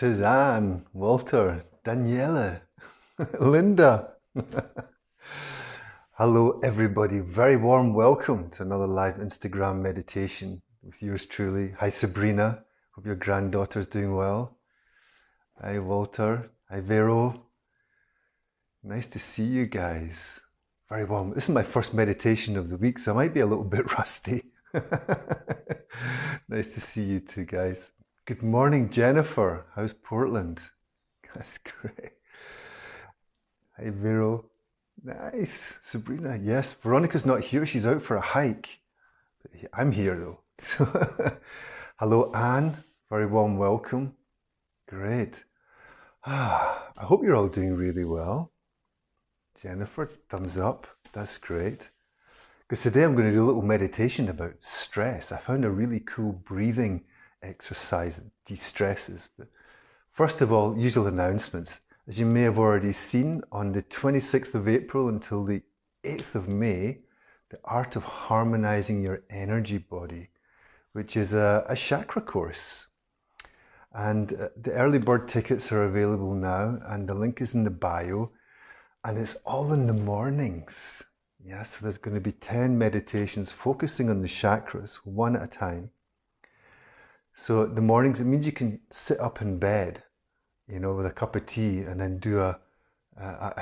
Suzanne, Walter, Daniela, Linda. Hello everybody, very warm welcome to another live Instagram meditation with yours truly. Hi Sabrina, hope your granddaughter's doing well. Hi Walter, hi Vero. Nice to see you guys. Very warm. This is my first meditation of the week, so I might be a little bit rusty. Nice to see you too, guys. Good morning, Jennifer. How's Portland? That's great. Hi, Vero. Nice. Sabrina, yes. Veronica's not here. She's out for a hike. I'm here, though. So, hello, Anne. Very warm welcome. Great. I hope you're all doing really well. Jennifer, thumbs up. That's great. Because today I'm going to do a little meditation about stress. I found a really cool breathing exercise that de-stresses. But first of all, usual announcements. As you may have already seen, on the 26th of April until the 8th of May, the Art of Harmonizing Your Energy Body, which is a chakra course. And the early bird tickets are available now, and the link is in the bio, and it's all in the mornings. Yeah, so there's going to be 10 meditations focusing on the chakras, one at a time. So the mornings, it means you can sit up in bed, with a cup of tea and then do a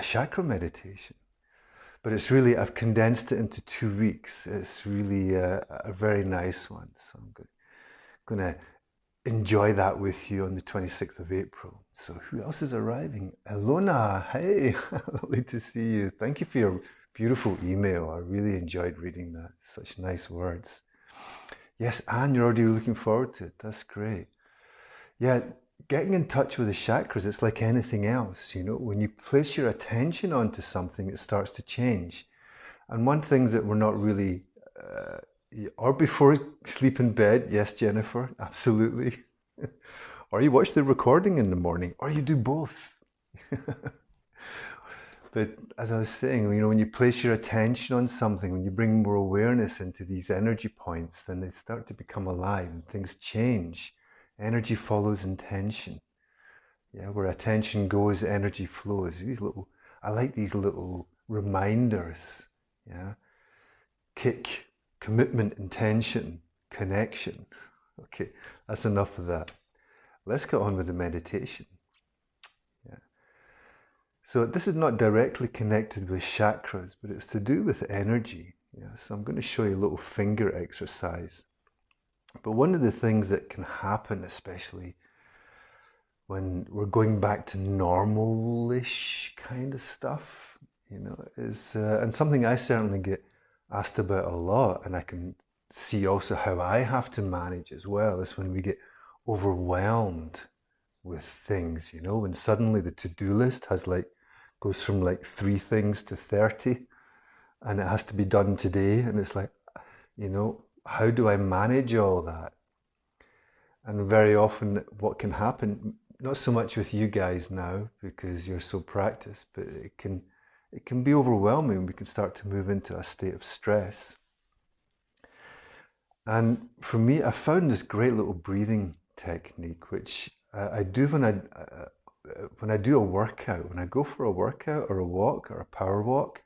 chakra meditation. But it's really, I've condensed it into 2 weeks. It's really a very nice one. So I'm going to enjoy that with you on the 26th of April. So who else is arriving? Elona, hey, lovely to see you. Thank you for your beautiful email. I really enjoyed reading that. Such nice words. Yes, Anne, you're already looking forward to it. That's great. Yeah, getting in touch with the chakras, it's like anything else. When you place your attention onto something, it starts to change. And one thing that we're not really, or before sleep in bed, yes, Jennifer, absolutely. Or you watch the recording in the morning, or you do both. But as I was saying, when you place your attention on something, when you bring more awareness into these energy points, then they start to become alive and things change. Energy follows intention. Yeah, where attention goes, energy flows. I like these little reminders. Yeah, kick, commitment, intention, connection. Okay, that's enough of that. Let's get on with the meditation. So this is not directly connected with chakras, but it's to do with energy. Yeah, so I'm going to show you a little finger exercise. But one of the things that can happen, especially when we're going back to normal-ish kind of stuff, is, and something I certainly get asked about a lot, and I can see also how I have to manage as well, is when we get overwhelmed with things, when suddenly the to-do list goes from 3 things to 30, and it has to be done today, and it's how do I manage all that? And very often what can happen, not so much with you guys now because you're so practiced, but it can be overwhelming. We can start to move into a state of stress. And for me, I found this great little breathing technique, which I do when I do a workout, when I go for a workout or a walk or a power walk,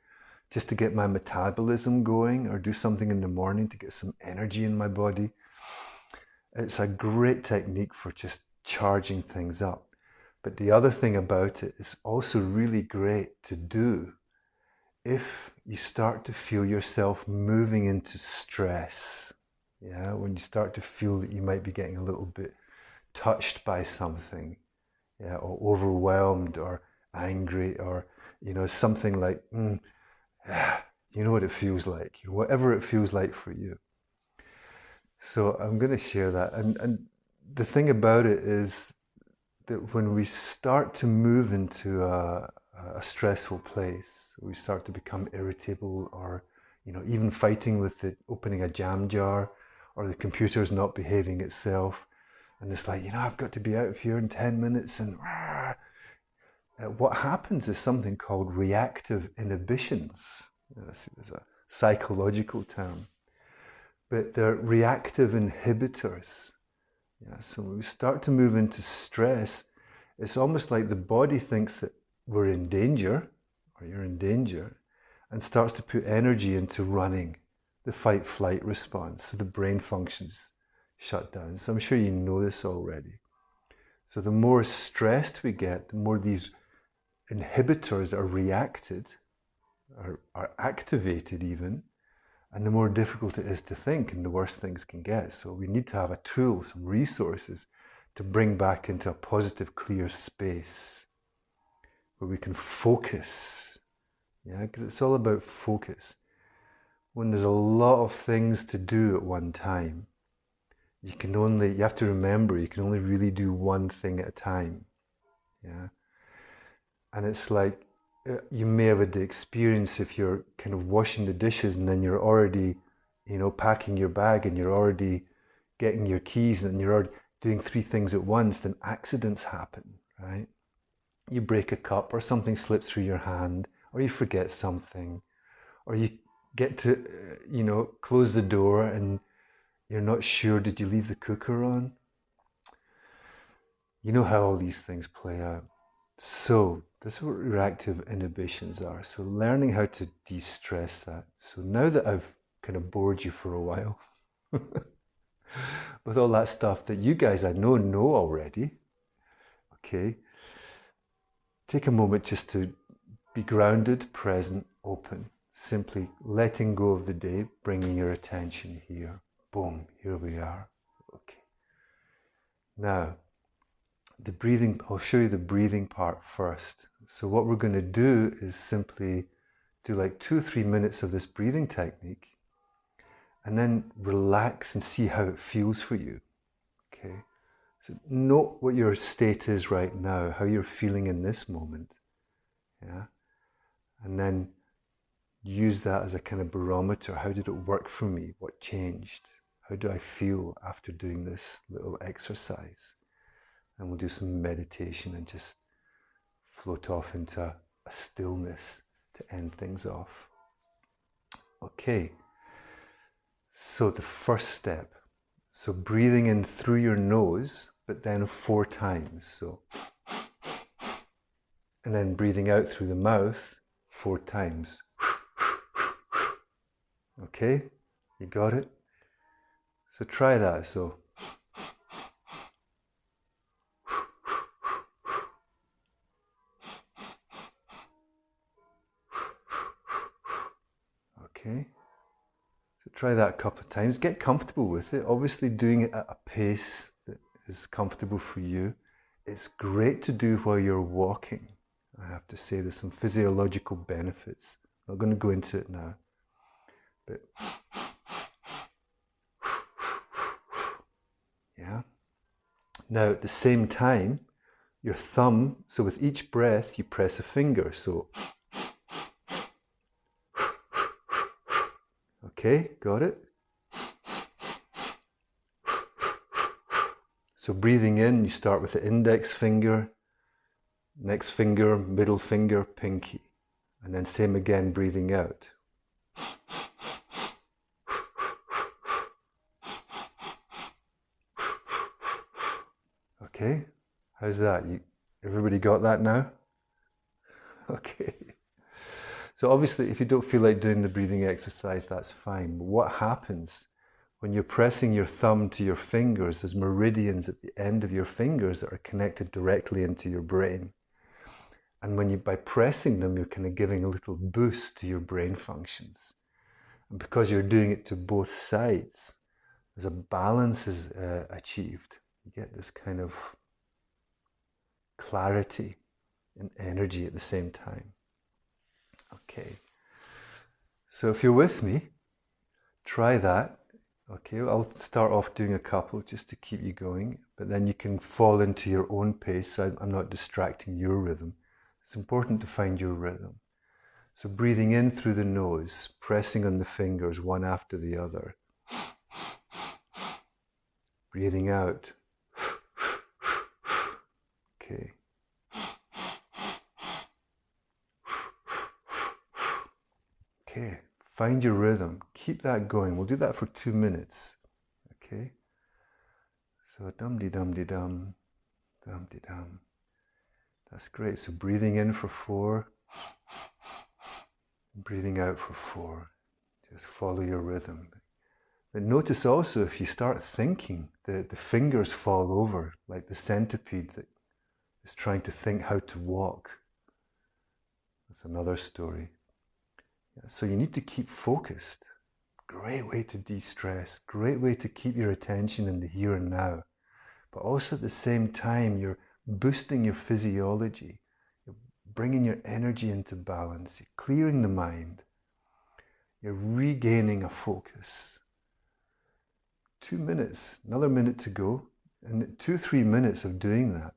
just to get my metabolism going, or do something in the morning to get some energy in my body. It's a great technique for just charging things up. But the other thing about it is also really great to do if you start to feel yourself moving into stress. Yeah, when you start to feel that you might be getting a little bit touched by something. Yeah, or overwhelmed or angry, or something like you know what it feels like, whatever it feels like for you. So I'm going to share that, and the thing about it is that when we start to move into a stressful place, we start to become irritable, or even fighting with opening a jam jar, or the computer's not behaving itself. And it's I've got to be out of here in 10 minutes. And what happens is something called reactive inhibitions. There's a psychological term. But they're reactive inhibitors. Yeah, so when we start to move into stress, it's almost like the body thinks that we're in danger, or you're in danger, and starts to put energy into running the fight-flight response. So the brain functions shut down. So I'm sure you know this already. So the more stressed we get, the more these inhibitors are reacted, are activated even, and the more difficult it is to think and the worse things can get. So we need to have a tool, some resources to bring back into a positive, clear space where we can focus. Yeah, because it's all about focus. When there's a lot of things to do at one time, you have to remember, you can only really do one thing at a time. Yeah. And it's like, you may have had the experience if you're kind of washing the dishes and then you're already, packing your bag and you're already getting your keys and you're already doing 3 things at once, then accidents happen, right? You break a cup or something slips through your hand, or you forget something, or you get to, close the door and you're not sure, did you leave the cooker on? You know how all these things play out. So this is what reactive inhibitions are. So learning how to de-stress that. So now that I've kind of bored you for a while with all that stuff that you guys I know already, okay, take a moment just to be grounded, present, open, simply letting go of the day, bringing your attention here. Boom, here we are. Okay. Now, the breathing, I'll show you the breathing part first. So what we're going to do is simply do like 2 or 3 minutes of this breathing technique and then relax and see how it feels for you. Okay. So note what your state is right now, how you're feeling in this moment. Yeah. And then use that as a kind of barometer. How did it work for me? What changed? How do I feel after doing this little exercise? And we'll do some meditation and just float off into a stillness to end things off. Okay, so the first step. So breathing in through your nose, but then 4 times. So, and then breathing out through the mouth 4 times. Okay, you got it? So try that. So okay, so try that a couple of times. Get comfortable with it. Obviously doing it at a pace that is comfortable for you. It's great to do while you're walking. I have to say there's some physiological benefits. I'm not going to go into it now. But yeah. Now at the same time, your thumb, so with each breath you press a finger. So okay, got it? So breathing in, you start with the index finger, next finger, middle finger, pinky. And then same again, breathing out. Okay, how's that? Everybody got that now? Okay. So obviously, if you don't feel like doing the breathing exercise, that's fine. But what happens when you're pressing your thumb to your fingers, there's meridians at the end of your fingers that are connected directly into your brain. And by pressing them, you're kind of giving a little boost to your brain functions. And because you're doing it to both sides, as a balance is achieved, you get this kind of clarity and energy at the same time. Okay, so if you're with me, try that. Okay, I'll start off doing a couple just to keep you going, but then you can fall into your own pace, so I'm not distracting your rhythm. It's important to find your rhythm. So breathing in through the nose, pressing on the fingers one after the other. Breathing out. Okay. Okay, find your rhythm. Keep that going. We'll do that for 2 minutes. Okay. So dum-de-dum-de-dum, dum-de-dum. That's great. So breathing in for 4, breathing out for 4. Just follow your rhythm. But notice also if you start thinking, the fingers fall over like the centipede that is trying to think how to walk. That's another story. Yeah, so you need to keep focused. Great way to de-stress, great way to keep your attention in the here and now. But also at the same time, you're boosting your physiology. You're bringing your energy into balance. You're clearing the mind. You're regaining a focus. 2 minutes, another minute to go. And 2-3 minutes of doing that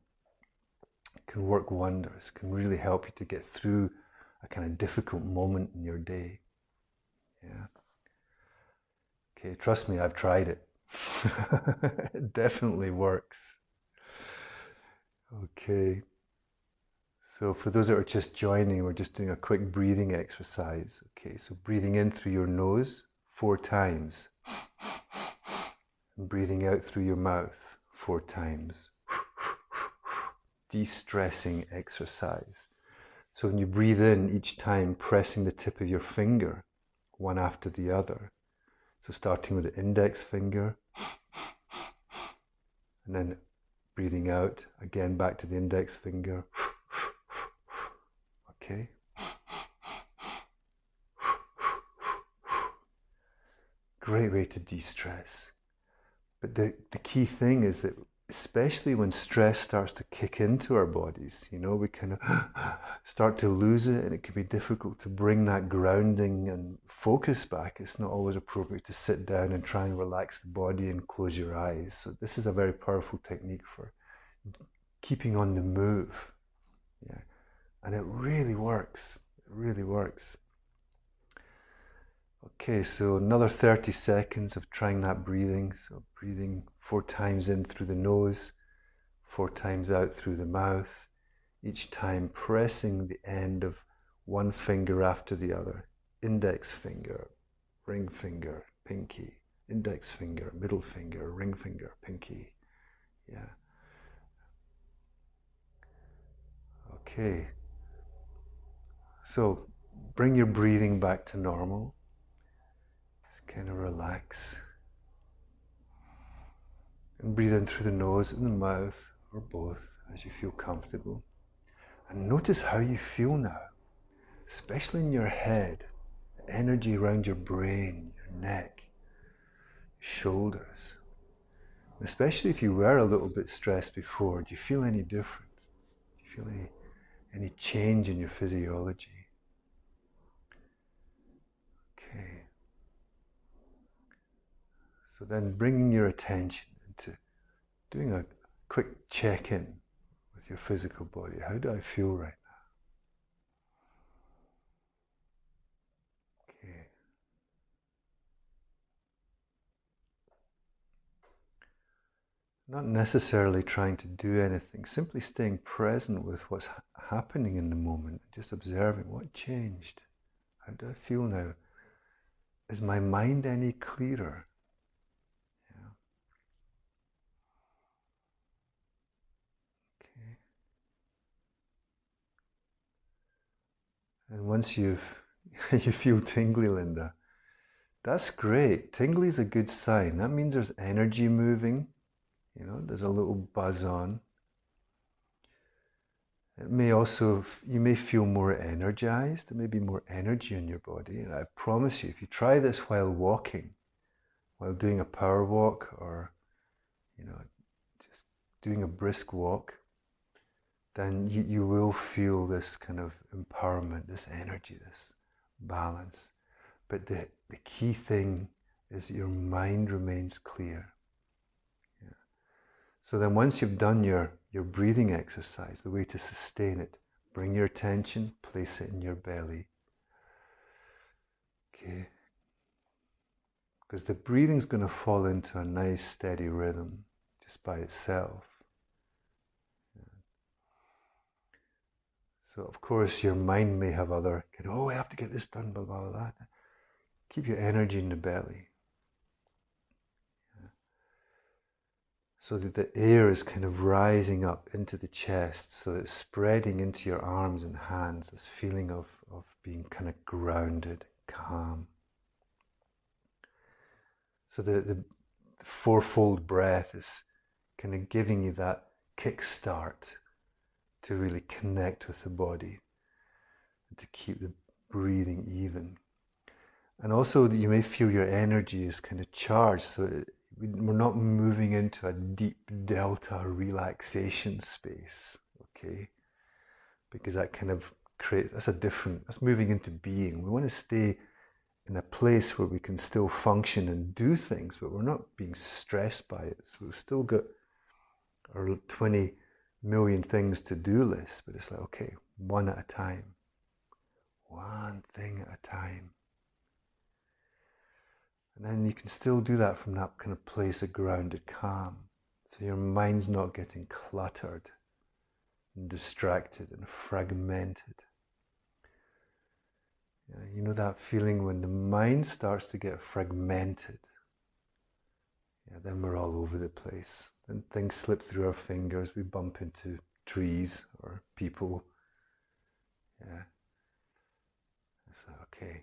can work wonders, can really help you to get through a kind of difficult moment in your day. Yeah. Okay, trust me, I've tried it. It definitely works. Okay. So for those that are just joining, we're just doing a quick breathing exercise. Okay, so breathing in through your nose 4 times. And breathing out through your mouth 4 times. De-stressing exercise. So when you breathe in, each time pressing the tip of your finger, one after the other. So starting with the index finger, and then breathing out, again back to the index finger. Okay. Great way to de-stress. But the key thing is that especially when stress starts to kick into our bodies, you know, we kind of start to lose it, and it can be difficult to bring that grounding and focus back. It's not always appropriate to sit down and try and relax the body and close your eyes. So this is a very powerful technique for keeping on the move. Yeah. And it really works. It really works. Okay, so another 30 seconds of trying that breathing. So breathing 4 times in through the nose, 4 times out through the mouth, each time pressing the end of one finger after the other. Index finger, ring finger, pinky, index finger, middle finger, ring finger, pinky. Yeah. Okay. So bring your breathing back to normal. Just kind of relax. And breathe in through the nose and the mouth, or both, as you feel comfortable. And notice how you feel now, especially in your head, the energy around your brain, your neck, your shoulders. And especially if you were a little bit stressed before, do you feel any difference? Do you feel any change in your physiology? Okay. So then bringing your attention into doing a quick check-in with your physical body. How do I feel right now? Okay. Not necessarily trying to do anything, simply staying present with what's happening in the moment, just observing what changed. How do I feel now? Is my mind any clearer? Yeah. Okay. And once you feel tingly, Linda, that's great. Tingly is a good sign. That means there's energy moving. You know, there's a little buzz on. It may also, you may feel more energized. There may be more energy in your body. And I promise you, if you try this while walking, while doing a power walk, or, you know, just doing a brisk walk, then you will feel this kind of empowerment, this energy, this balance. But the key thing is that your mind remains clear. Yeah. So then once you've done your breathing exercise, the way to sustain it, bring your attention, place it in your belly. Okay. Because the breathing's going to fall into a nice steady rhythm just by itself. So of course your mind may have other, oh, I have to get this done, blah, blah, blah. Keep your energy in the belly. Yeah. so that the air is kind of rising up into the chest, so that it's spreading into your arms and hands, this feeling of being kind of grounded, calm. So the fourfold breath is kind of giving you that kickstart to really connect with the body and to keep the breathing even. And also you may feel your energy is kind of charged, so we're not moving into a deep delta relaxation space, okay? Because that kind of creates, that's moving into being. We want to stay in a place where we can still function and do things, but we're not being stressed by it. So we've still got our 20 million things to do list, but it's like, okay, one at a time. One thing at a time. And then you can still do that from that kind of place of grounded calm. So your mind's not getting cluttered and distracted and fragmented. Yeah, you know that feeling when the mind starts to get fragmented? Yeah, then we're all over the place. Then things slip through our fingers. We bump into trees or people. Yeah. It's like, okay,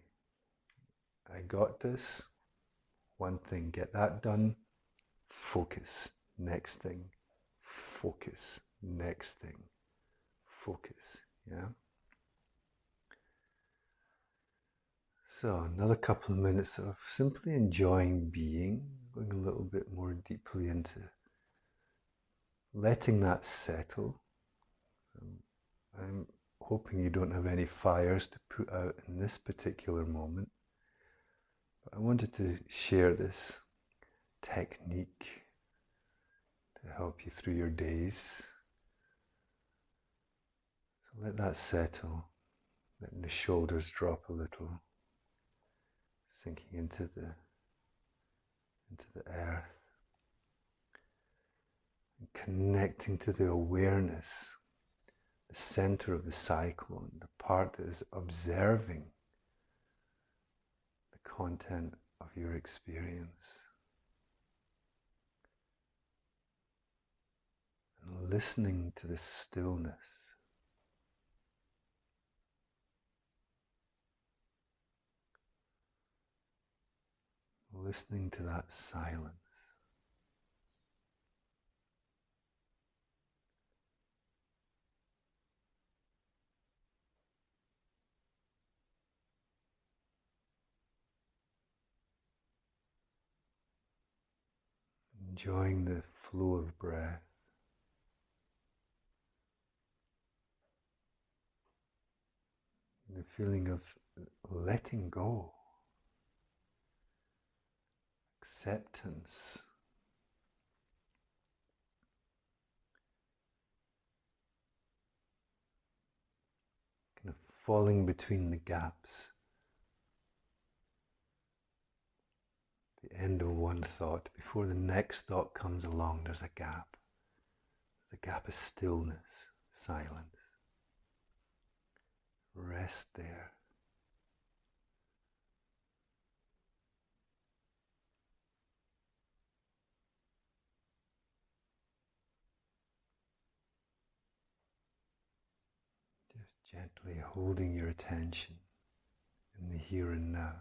I got this. One thing, get that done. Focus. Next thing. Focus. Next thing. Focus. Yeah. So another couple of minutes of simply enjoying being, going a little bit more deeply into letting that settle. I'm hoping you don't have any fires to put out in this particular moment. But I wanted to share this technique to help you through your days. So let that settle, letting the shoulders drop a little, sinking into the earth, and connecting to the awareness, the center of the cyclone, the part that is observing the content of your experience. And listening to the stillness. Listening to that silence. Enjoying the flow of breath. The feeling of letting go. Acceptance. Kind of falling between the gaps. The end of one thought. Before the next thought comes along, there's a gap. There's a gap of stillness, silence. Rest there. Just gently holding your attention in the here and now.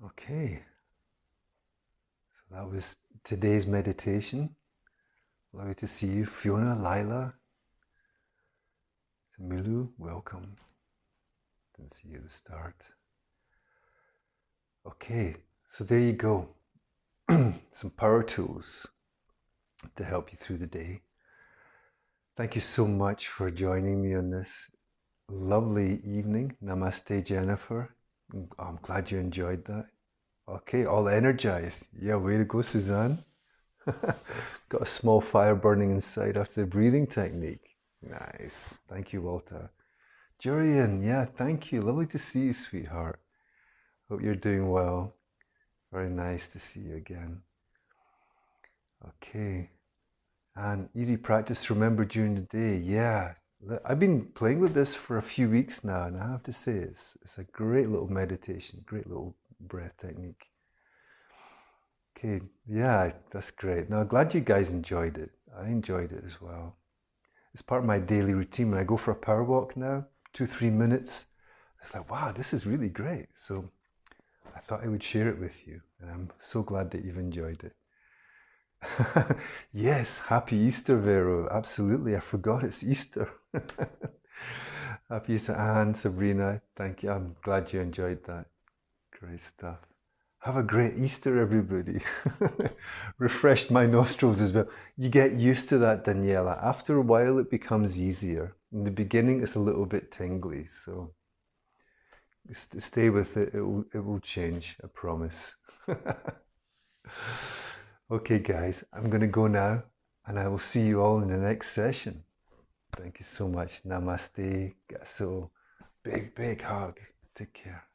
Okay, so that was today's meditation. Lovely to see you, Fiona, Lila, Milu, welcome. Didn't see you at the start. Okay, so there you go. Some power tools to help you through the day. Thank you so much for joining me on this lovely evening. Namaste, Jennifer. I'm glad you enjoyed that. Okay, all energized. Yeah, way to go, Suzanne. Got a small fire burning inside after the breathing technique. Nice. Thank you, Walter. Jurian, yeah, thank you. Lovely to see you, sweetheart. Hope you're doing well. Very nice to see you again. Okay. And easy practice to remember during the day. Yeah, I've been playing with this for a few weeks now, and I have to say it's a great little meditation, great little breath technique. Okay, yeah, that's great. Now, glad you guys enjoyed it. I enjoyed it as well. It's part of my daily routine. When I go for a power walk now, 2-3 minutes, it's like, wow, this is really great. So I thought I would share it with you, and I'm so glad that you've enjoyed it. Yes, happy Easter, Vero. Absolutely, I forgot it's Easter. Happy Easter, Anne, Sabrina. Thank you. I'm glad you enjoyed that. Great stuff. Have a great Easter, everybody. Refreshed my nostrils as well. You get used to that, Daniela. After a while, it becomes easier. In the beginning, it's a little bit tingly, so stay with it. It will change, I promise. Okay, guys, I'm going to go now, and I will see you all in the next session. Thank you so much. Namaste. So, big hug. Take care.